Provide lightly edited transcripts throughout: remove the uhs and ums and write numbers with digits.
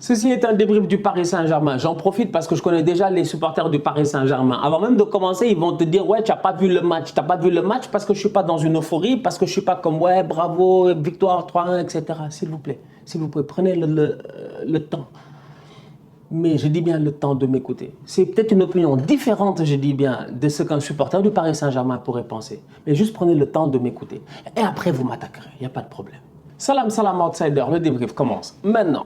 Ceci est un débrief du Paris Saint-Germain. J'en profite parce que je connais déjà les supporters du Paris Saint-Germain. Avant même de commencer, ils vont te dire « Ouais, tu n'as pas vu le match. Tu n'as pas vu le match parce que je ne suis pas dans une euphorie, parce que je ne suis pas comme « Ouais, bravo, victoire 3-1, etc. » S'il vous plaît, prenez le temps. Mais je dis bien le temps de m'écouter. C'est peut-être une opinion différente, je dis bien, de ce qu'un supporter du Paris Saint-Germain pourrait penser. Mais juste prenez le temps de m'écouter. Et après, vous m'attaquerez. Il n'y a pas de problème. Salam, salam, outsider. Le débrief commence maintenant.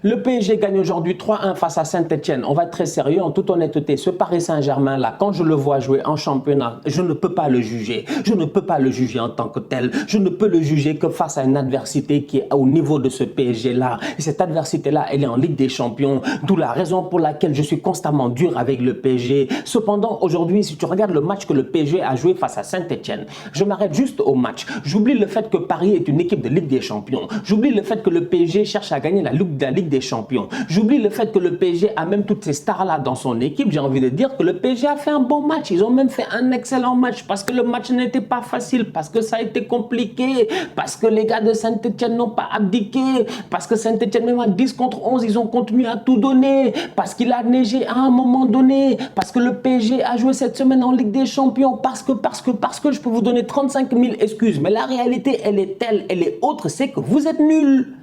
Le PSG gagne aujourd'hui 3-1 face à Saint-Etienne. On va être très sérieux, en toute honnêteté. Ce Paris Saint-Germain-là, quand je le vois jouer en championnat, je ne peux pas le juger. Je ne peux pas le juger en tant que tel. Je ne peux le juger que face à une adversité qui est au niveau de ce PSG-là. Et cette adversité-là, elle est en Ligue des Champions. D'où la raison pour laquelle je suis constamment dur avec le PSG. Cependant, aujourd'hui, si tu regardes le match que le PSG a joué face à Saint-Etienne, je m'arrête juste au match. J'oublie le fait que Paris est une équipe de Ligue des Champions. J'oublie le fait que le PSG cherche à gagner la Ligue des Champions. J'oublie le fait que le PSG a même toutes ces stars-là dans son équipe. J'ai envie de dire que le PSG a fait un bon match. Ils ont même fait un excellent match parce que le match n'était pas facile, parce que ça a été compliqué, parce que les gars de Saint-Etienne n'ont pas abdiqué, parce que Saint-Etienne, même à 10 contre 11, ils ont continué à tout donner, parce qu'il a neigé à un moment donné, parce que le PSG a joué cette semaine en Ligue des Champions, parce que je peux vous donner 35 000 excuses. Mais la réalité, elle est telle, elle est autre, c'est que vous êtes nuls.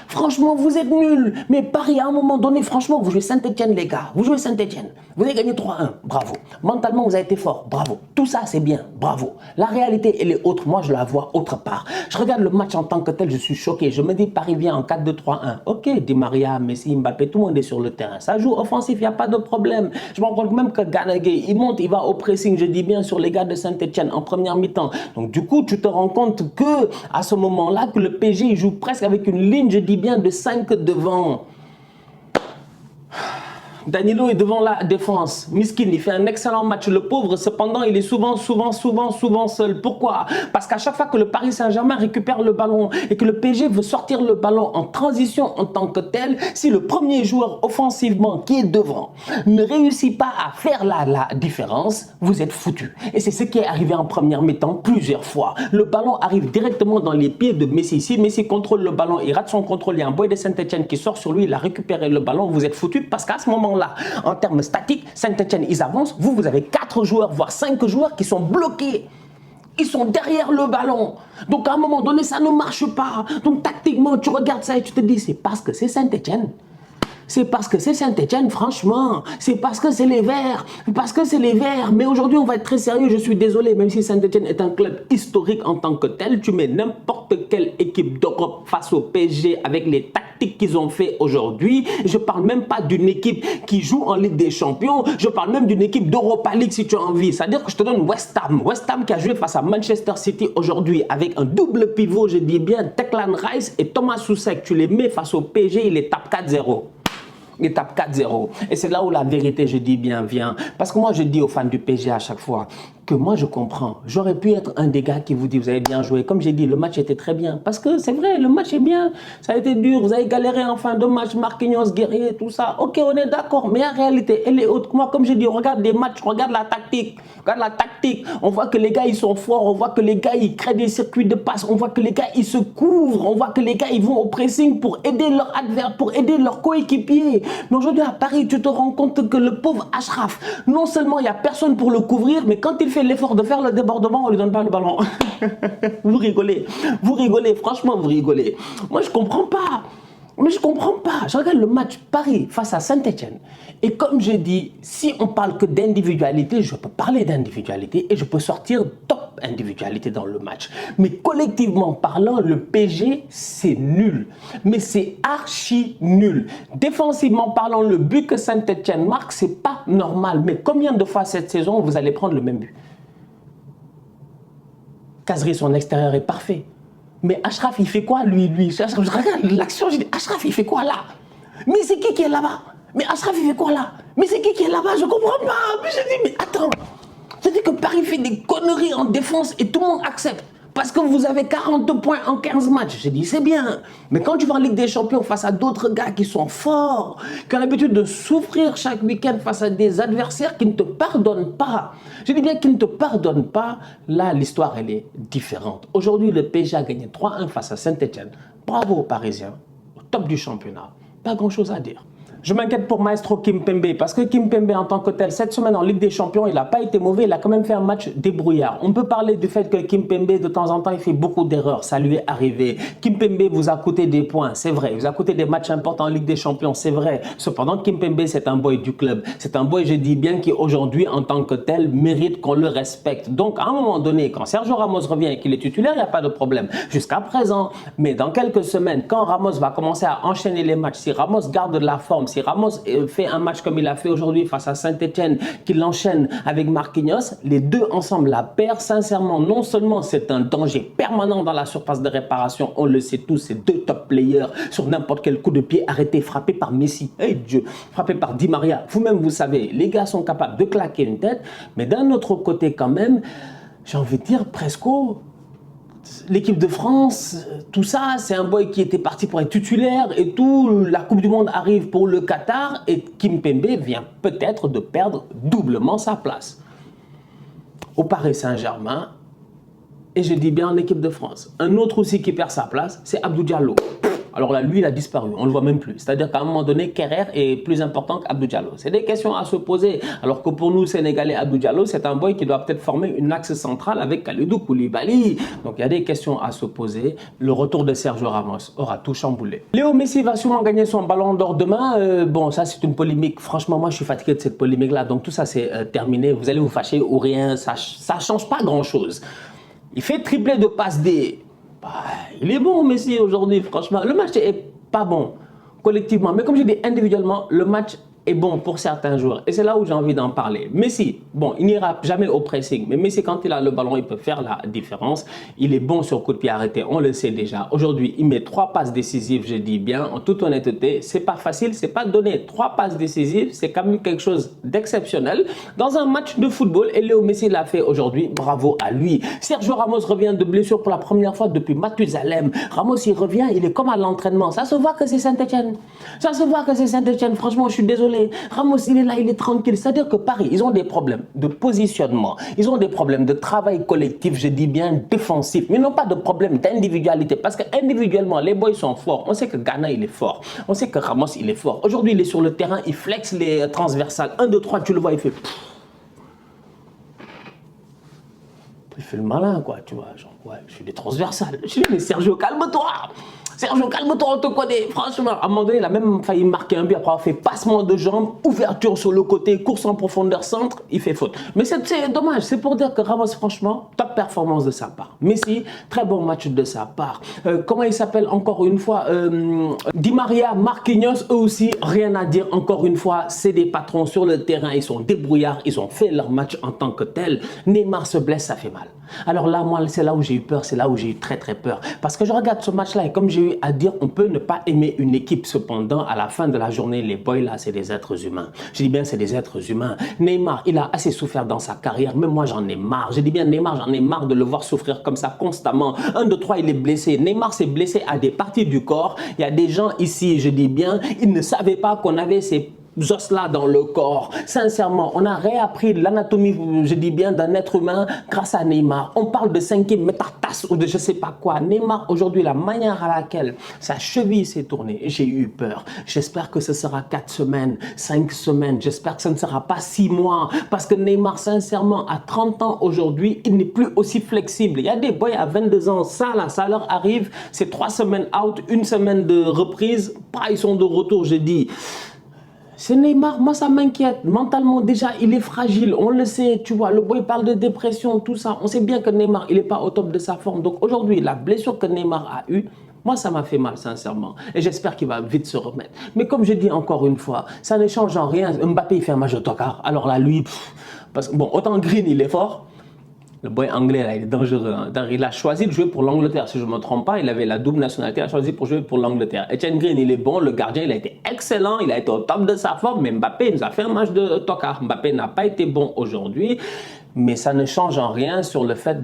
Franchement, vous êtes nuls. Mais Paris, à un moment donné, franchement, vous jouez Saint-Etienne, les gars. Vous jouez Saint-Etienne. Vous avez gagné 3-1. Bravo. Mentalement, vous avez été fort. Bravo. Tout ça, c'est bien. Bravo. La réalité, elle est autre. Moi, je la vois autre part. Je regarde le match en tant que tel, je suis choqué. Je me dis, Paris vient en 4-2-3-1. Ok, Di Maria, Messi, Mbappé, tout le monde est sur le terrain. Ça joue offensif, il n'y a pas de problème. Je me rends compte même que Ganagay, il monte, il va au pressing, je dis bien, sur les gars de Saint-Etienne en première mi-temps. Donc, du coup, tu te rends compte que à ce moment-là, que le PSG, il joue presque avec une ligne, je dis bien, de 5 devant. Danilo est devant la défense. Miskin, il fait un excellent match. Le pauvre, cependant, il est souvent seul. Pourquoi? Parce qu'à chaque fois que le Paris Saint-Germain récupère le ballon et que le PSG veut sortir le ballon en transition en tant que tel, si le premier joueur offensivement qui est devant ne réussit pas à faire la différence, vous êtes foutu. Et c'est ce qui est arrivé en première mi-temps plusieurs fois. Le ballon arrive directement dans les pieds de Messi. Si Messi contrôle le ballon, il rate son contrôle, il y a un boy de Saint-Etienne qui sort sur lui, il a récupéré le ballon, vous êtes foutu parce qu'à ce moment là, en termes statiques, Saint-Etienne, ils avancent. Vous avez 4 joueurs, voire 5 joueurs qui sont bloqués. Ils sont derrière le ballon. Donc, à un moment donné, ça ne marche pas. Donc, tactiquement, tu regardes ça et tu te dis, c'est parce que c'est Saint-Etienne. C'est parce que c'est Saint-Etienne, franchement. C'est parce que c'est les Verts. Parce que c'est les Verts. Mais aujourd'hui, on va être très sérieux. Je suis désolé, même si Saint-Etienne est un club historique en tant que tel, tu mets n'importe quelle équipe d'Europe face au PSG avec les tactiques qu'ils ont fait aujourd'hui. Je ne parle même pas d'une équipe qui joue en Ligue des Champions. Je parle même d'une équipe d'Europa League si tu as envie. C'est-à-dire que je te donne West Ham. West Ham qui a joué face à Manchester City aujourd'hui avec un double pivot, je dis bien, Declan Rice et Thomas Soucek. Tu les mets face au PSG, il les tape 4-0. Il tape 4-0. Et c'est là où la vérité, je dis bien, vient. Parce que moi, je dis aux fans du PSG à chaque fois que moi, je comprends. J'aurais pu être un des gars qui vous dit, vous avez bien joué. Comme j'ai dit, le match était très bien. Parce que c'est vrai, le match est bien. Ça a été dur. Vous avez galéré en fin de match, Marquinhos, Guerrier, tout ça. Ok, on est d'accord. Mais en réalité, elle est haute. Moi, comme j'ai dit, on regarde des matchs, on regarde la tactique. Regarde la tactique. On voit que les gars, ils sont forts. On voit que les gars, ils créent des circuits de passe. On voit que les gars, ils se couvrent. On voit que les gars, ils vont au pressing pour aider leur adversaire, pour aider leurs coéquipiers. Mais aujourd'hui, à Paris, tu te rends compte que le pauvre Achraf, non seulement il n'y a personne pour le couvrir, mais quand il fait l'effort de faire le débordement, on ne lui donne pas le ballon. Vous rigolez, franchement, vous rigolez. Moi, je ne comprends pas. Mais je ne comprends pas. Je regarde le match Paris face à Saint-Etienne. Et comme je dis, si on parle que d'individualité, je peux parler d'individualité et je peux sortir top individualité dans le match. Mais collectivement parlant, le PSG, c'est nul. Mais c'est archi nul. Défensivement parlant, le but que Saint-Etienne marque, c'est pas normal. Mais combien de fois cette saison, vous allez prendre le même but? Kazri, son extérieur est parfait. Mais Achraf, il fait quoi, lui? Je regarde l'action, je dis, Achraf, il fait quoi là? Mais c'est qui est là-bas? Mais Achraf, il fait quoi là? Mais c'est qui est là-bas? Je comprends pas. Mais je dis, mais attends. C'est-à-dire que Paris fait des conneries en défense et tout le monde accepte. Parce que vous avez 40 points en 15 matchs. J'ai dit, c'est bien. Mais quand tu vas en Ligue des Champions face à d'autres gars qui sont forts, qui ont l'habitude de souffrir chaque week-end face à des adversaires qui ne te pardonnent pas. Je dis bien qu'ils ne te pardonnent pas. Là, l'histoire, elle est différente. Aujourd'hui, le PSG a gagné 3-1 face à Saint-Etienne. Bravo aux Parisiens. top du championnat. Pas grand-chose à dire. Je m'inquiète pour Maestro Kimpembe parce que Kimpembe en tant que tel, cette semaine en Ligue des Champions, il n'a pas été mauvais, il a quand même fait un match débrouillard. On peut parler du fait que Kimpembe, de temps en temps, il fait beaucoup d'erreurs, ça lui est arrivé. Kimpembe vous a coûté des points, c'est vrai, il vous a coûté des matchs importants en Ligue des Champions, c'est vrai. Cependant, Kimpembe, c'est un boy du club. C'est un boy, je dis bien, qui aujourd'hui, en tant que tel, mérite qu'on le respecte. Donc, à un moment donné, quand Sergio Ramos revient et qu'il est titulaire, il n'y a pas de problème. Jusqu'à présent, mais dans quelques semaines, quand Ramos va commencer à enchaîner les matchs, si Ramos garde de la forme, si Ramos fait un match comme il a fait aujourd'hui face à Saint-Etienne, qu'il enchaîne avec Marquinhos, les deux ensemble, la paire, sincèrement, non seulement c'est un danger permanent dans la surface de réparation, on le sait tous, c'est deux top players sur n'importe quel coup de pied arrêté, frappé par Messi, hey Dieu, frappé par Di Maria, vous-même vous savez, les gars sont capables de claquer une tête, mais d'un autre côté quand même, j'ai envie de dire presque l'équipe de France, tout ça, c'est un boy qui était parti pour être titulaire et tout. La Coupe du Monde arrive pour le Qatar et Kimpembe vient peut-être de perdre doublement sa place. Au Paris Saint-Germain, et je dis bien en équipe de France. Un autre aussi qui perd sa place, c'est Abdou Diallo. Alors là, lui, il a disparu, on ne le voit même plus. C'est-à-dire qu'à un moment donné, Kerrer est plus important qu'Abdou Diallo. C'est des questions à se poser. Alors que pour nous, Sénégalais, Abdou Diallo, c'est un boy qui doit peut-être former une axe centrale avec Kalidou Koulibaly. Donc il y a des questions à se poser. Le retour de Sergio Ramos aura tout chamboulé. Léo Messi va sûrement gagner son ballon d'or demain. Bon, ça, c'est une polémique. Franchement, moi, je suis fatigué de cette polémique-là. Donc tout ça, c'est terminé. Vous allez vous fâcher ou rien. Ça ne change pas grand-chose. Il fait triplé de passes D. Il est bon, Messi, aujourd'hui, franchement. Le match est pas bon, collectivement. Mais comme je dis, individuellement, le match est bon pour certains joueurs. Et c'est là où j'ai envie d'en parler. Messi, bon, il n'ira jamais au pressing. Mais Messi, quand il a le ballon, il peut faire la différence. Il est bon sur coup de pied arrêté, on le sait déjà. Aujourd'hui, il met 3 passes décisives, je dis bien, en toute honnêteté. C'est pas facile, c'est pas donné. 3 passes décisives, c'est quand même quelque chose d'exceptionnel dans un match de football. Et Léo Messi l'a fait aujourd'hui. Bravo à lui. Sergio Ramos revient de blessure pour la première fois depuis Mathusalem. Ramos, il revient, il est comme à l'entraînement. Ça se voit que c'est Saint-Etienne. Ça se voit que c'est Saint-Etienne. Franchement, je suis désolé. Ramos, il est là, il est tranquille. C'est-à-dire que Paris, ils ont des problèmes de positionnement. Ils ont des problèmes de travail collectif, je dis bien défensif. Mais ils n'ont pas de problème d'individualité. Parce qu'individuellement, les boys sont forts. On sait que Ghana, il est fort. On sait que Ramos, il est fort. Aujourd'hui, il est sur le terrain, il flexe les transversales. 1, 2, 3, tu le vois, il fait... Il fait le malin, quoi, tu vois. Genre, ouais, je suis des transversales. Je dis, mais Sergio, calme-toi. Sergio, calme-toi, on te connaît. Franchement, à un moment donné, il a même failli marquer un but après avoir fait passement de jambes, ouverture sur le côté, course en profondeur centre, il fait faute. Mais c'est dommage, c'est pour dire que Ramos, franchement, top performance de sa part. Messi, très bon match de sa part. Comment il s'appelle encore une fois Di Maria, Marquinhos, eux aussi, rien à dire. Encore une fois, c'est des patrons sur le terrain, ils sont débrouillards, ils ont fait leur match en tant que tel. Neymar se blesse, ça fait mal. Alors là, moi, c'est là où j'ai eu peur, c'est là où j'ai eu très très peur. Parce que je regarde ce match-là et comme j'ai eu à dire, on peut ne pas aimer une équipe. Cependant, à la fin de la journée, les boys là, c'est des êtres humains. Je dis bien, c'est des êtres humains. Neymar, il a assez souffert dans sa carrière. Même moi, j'en ai marre. Je dis bien, Neymar, j'en ai marre de le voir souffrir comme ça constamment. 1, 2, 3, il est blessé. Neymar s'est blessé à des parties du corps. Il y a des gens ici, je dis bien, ils ne savaient pas qu'on avait ces os là dans le corps. Sincèrement, on a réappris l'anatomie, je dis bien, d'un être humain grâce à Neymar. On parle de 5e métatarse ou de je sais pas quoi. Neymar, aujourd'hui, la manière à laquelle sa cheville s'est tournée, j'ai eu peur. J'espère que ce sera 4 semaines, 5 semaines. J'espère que ce ne sera pas 6 mois. Parce que Neymar, sincèrement, à 30 ans aujourd'hui, il n'est plus aussi flexible. Il y a des boys à 22 ans, ça là, ça leur arrive. C'est 3 semaines out, 1 semaine de reprise. Ils sont de retour, je dis. C'est Neymar, moi ça m'inquiète. Mentalement déjà, il est fragile, on le sait, tu vois. Le boy parle de dépression, tout ça. On sait bien que Neymar, il n'est pas au top de sa forme. Donc aujourd'hui, la blessure que Neymar a eue, moi ça m'a fait mal sincèrement. Et j'espère qu'il va vite se remettre. Mais comme je dis encore une fois, ça ne change en rien. Mbappé, il fait un match de tocard. Alors là, lui, parce que bon, autant Green, il est fort. Le boy anglais, là, il est dangereux. Hein. Il a choisi de jouer pour l'Angleterre, si je ne me trompe pas. Il avait la double nationalité, il a choisi pour jouer pour l'Angleterre. Etienne Green, il est bon. Le gardien, il a été excellent. Il a été au top de sa forme. Mais Mbappé, il nous a fait un match de tocard. Mbappé n'a pas été bon aujourd'hui. Mais ça ne change en rien sur le fait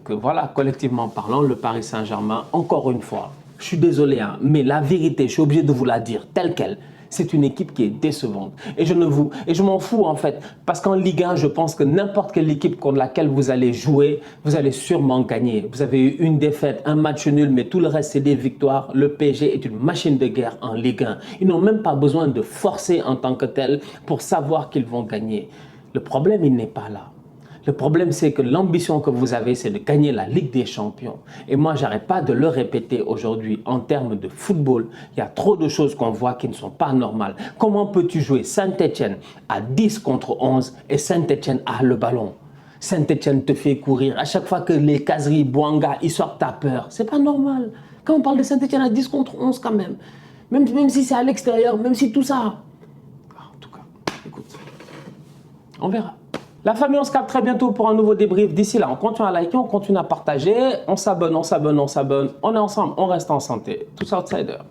que, voilà, collectivement parlant, le Paris Saint-Germain, encore une fois, Je suis désolé, hein, mais la vérité, je suis obligé de vous la dire telle qu'elle. C'est une équipe qui est décevante. Et je m'en fous en fait. Parce qu'en Ligue 1, je pense que n'importe quelle équipe contre laquelle vous allez jouer, vous allez sûrement gagner. Vous avez eu une défaite, un match nul, mais tout le reste, c'est des victoires. Le PSG est une machine de guerre en Ligue 1. Ils n'ont même pas besoin de forcer en tant que tel pour savoir qu'ils vont gagner. Le problème, il n'est pas là. Le problème, c'est que l'ambition que vous avez, c'est de gagner la Ligue des Champions. Et moi, j'arrête pas de le répéter aujourd'hui. En termes de football, il y a trop de choses qu'on voit qui ne sont pas normales. Comment peux-tu jouer Saint-Etienne à 10 contre 11 et Saint-Etienne a le ballon? Saint-Etienne te fait courir. À chaque fois que les caseries, Bouanga, ils sortent, t'as peur. C'est pas normal. Quand on parle de Saint-Etienne à 10 contre 11 quand même. Même si c'est à l'extérieur, même si tout ça. En tout cas, écoute, on verra. La famille, on se capte très bientôt pour un nouveau débrief. D'ici là, on continue à liker, on continue à partager. On s'abonne, on s'abonne, on s'abonne. On est ensemble, on reste en santé. Tous outsiders.